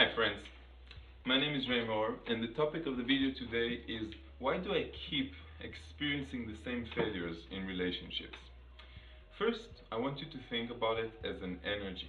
Hi friends, my name is Maor and the topic of the video today is why do I keep experiencing the same failures in relationships? First, I want you to think about it as an energy.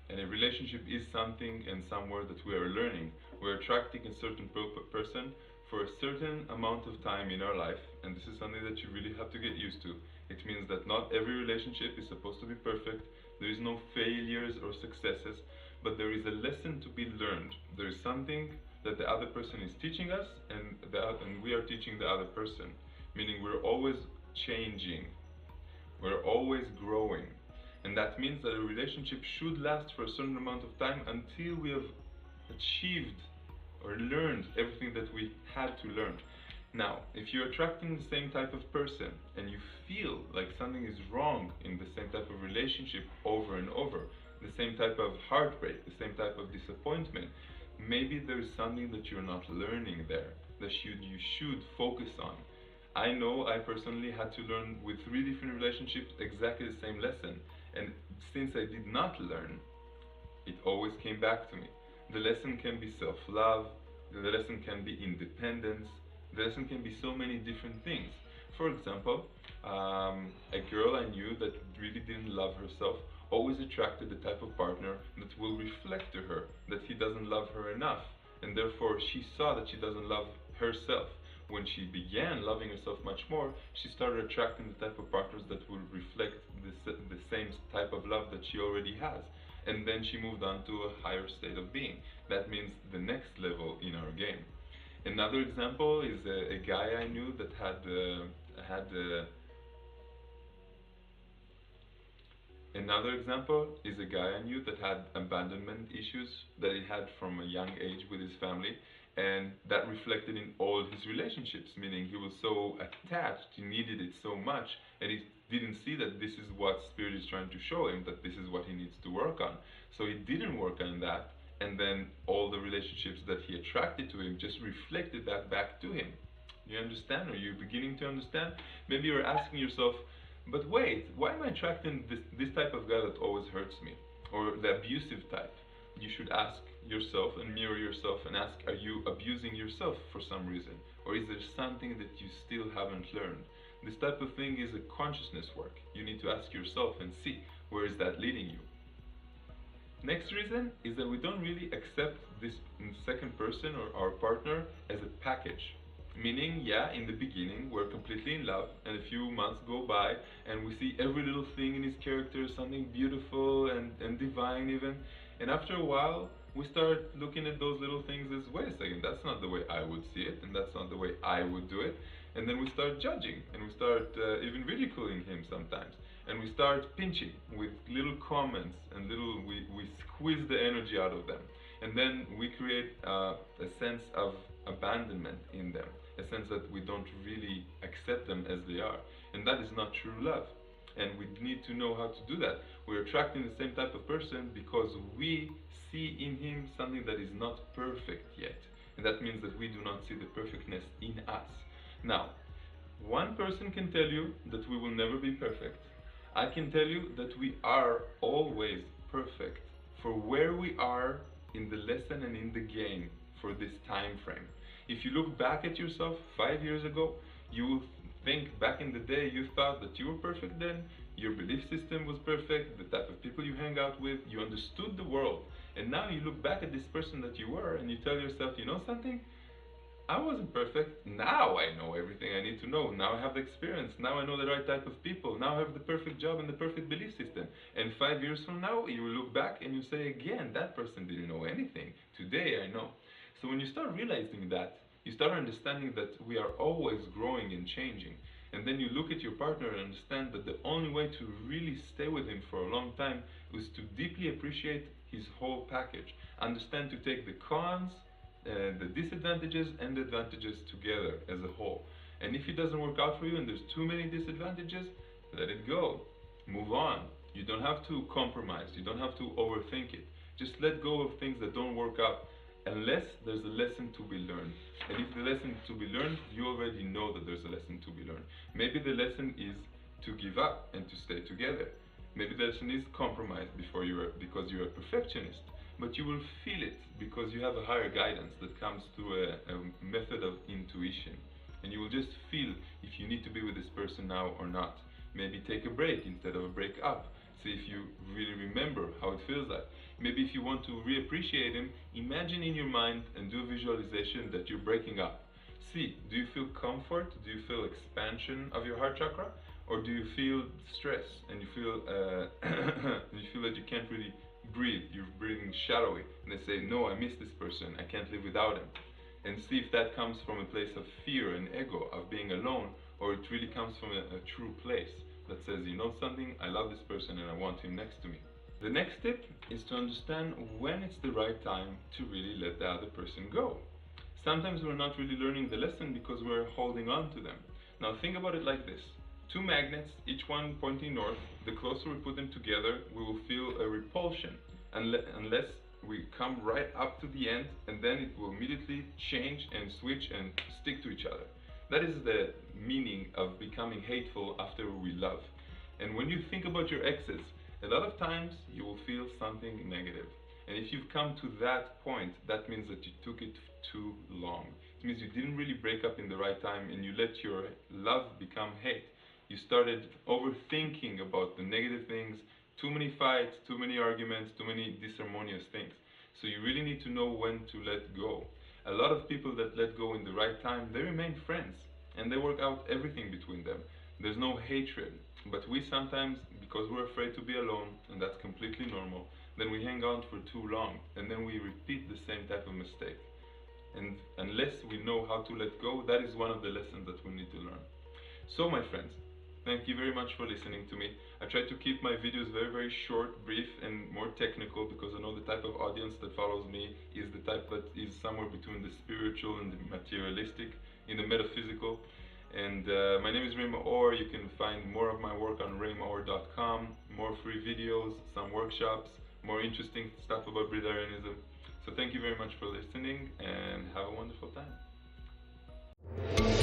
And a relationship is something and somewhere that we are learning. We're attracting a certain person for a certain amount of time in our life, and this is something that you really have to get used to. It means that not every relationship is supposed to be perfect. There is no failures or successes, but there is a lesson to be learned. There is something that the other person is teaching us, and we are teaching the other person. Meaning we're always changing, we're always growing. And that means that a relationship should last for a certain amount of time until we have achieved or learned everything that we had to learn. Now, if you're attracting the same type of person and you feel like something is wrong in the same type of relationship over and over, the same type of heartbreak, the same type of disappointment, maybe there's something that you're not learning there that you should focus on. I know I personally had to learn with 3 different relationships exactly the same lesson. And since I did not learn, it always came back to me. The lesson can be self-love, the lesson can be independence, the lesson can be so many different things. For example, a girl I knew that really didn't love herself always attracted the type of partner that will reflect to her that he doesn't love her enough, and therefore she saw that she doesn't love herself. When she began loving herself much more, she started attracting the type of partners that will reflect the same type of love that she already has. And then she moved on to a higher state of being. That means the next level in our game. Another example is a guy I knew that Another example is a guy I knew that had abandonment issues that he had from a young age with his family, and that reflected in all his relationships, meaning he was so attached, he needed it so much, and he didn't see that this is what Spirit is trying to show him, that this is what he needs to work on. So he didn't work on that, and then all the relationships that he attracted to him just reflected that back to him. You understand? Are you beginning to understand? Maybe you're asking yourself, but wait, why am I attracting this type of guy that always hurts me? Or the abusive type? You should ask yourself and mirror yourself and ask, are you abusing yourself for some reason? Or is there something that you still haven't learned? This type of thing is a consciousness work. You need to ask yourself and see, where is that leading you? Next reason is that we don't really accept this second person or our partner as a package. Meaning, yeah, in the beginning we're completely in love, and a few months go by and we see every little thing in his character, something beautiful and divine even. And after a while, we start looking at those little things as, wait a second, that's not the way I would see it, and that's not the way I would do it. And then we start judging, and we start even ridiculing him sometimes. And we start pinching with little comments, and we squeeze the energy out of them. And then we create a sense of abandonment in them, a sense that we don't really accept them as they are. And that is not true love. And we need to know how to do that. We're attracting the same type of person because we see in him something that is not perfect yet. And that means that we do not see the perfectness in us. Now, one person can tell you that we will never be perfect. I can tell you that we are always perfect for where we are in the lesson and in the game for this time frame. If you look back at yourself 5 years ago, you will think back in the day you thought that you were perfect then, your belief system was perfect, the type of people you hang out with, you understood the world. And now you look back at this person that you were and you tell yourself, you know something? I wasn't perfect. Now I know everything I need to know. Now I have the experience. Now I know the right type of people. Now I have the perfect job and the perfect belief system. And 5 years from now, you will look back and you say again, that person didn't know anything. Today I know. So when you start realizing that, you start understanding that we are always growing and changing. And then you look at your partner and understand that the only way to really stay with him for a long time is to deeply appreciate his whole package. Understand to take the cons, the disadvantages and the advantages together as a whole. And if it doesn't work out for you and there's too many disadvantages, let it go. Move on. You don't have to compromise. You don't have to overthink it. Just let go of things that don't work out unless there's a lesson to be learned. And if the lesson to be learned, you already know that there's a lesson to be learned. Maybe the lesson is to give up and to stay together. Maybe the lesson is compromise because you're a perfectionist. but you will feel it because you have a higher guidance that comes through a method of intuition. And you will just feel if you need to be with this person now or not. Maybe take a break instead of a break up. See if you really remember how it feels like. Maybe if you want to reappreciate him, imagine in your mind and do a visualization that you're breaking up. See, do you feel comfort? Do you feel expansion of your heart chakra? Or do you feel stress and you feel you feel that you can't really breathe? You're breathing shallowly, and they say, "No, I miss this person. I can't live without him." And see if that comes from a place of fear and ego of being alone, or it really comes from a true place that says, "You know something? I love this person and I want him next to me." The next tip is to understand when it's the right time to really let the other person go. Sometimes we're not really learning the lesson because we're holding on to them. Now think about it like this. Two magnets, each one pointing north, the closer we put them together, we will feel a repulsion unless we come right up to the end, and then it will immediately change and switch and stick to each other. That is the meaning of becoming hateful after we love. And when you think about your exes, a lot of times you will feel something negative. And if you've come to that point, that means that you took it too long. It means you didn't really break up in the right time and you let your love become hate. You started overthinking about the negative things, too many fights, too many arguments, too many disharmonious things. So you really need to know when to let go. A lot of people that let go in the right time, they remain friends and they work out everything between them. There's no hatred. But we sometimes, because we're afraid to be alone, and that's completely normal, then we hang on for too long and then we repeat the same type of mistake. And unless we know how to let go, that is one of the lessons that we need to learn. So my friends, thank you very much for listening to me. I try to keep my videos very short, brief, and more technical because I know the type of audience that follows me is the type that is somewhere between the spiritual and the materialistic, in the metaphysical. And my name is Maor. You can find more of my work on raymaor.com, more free videos, some workshops, more interesting stuff about breatharianism. So thank you very much for listening and have a wonderful time.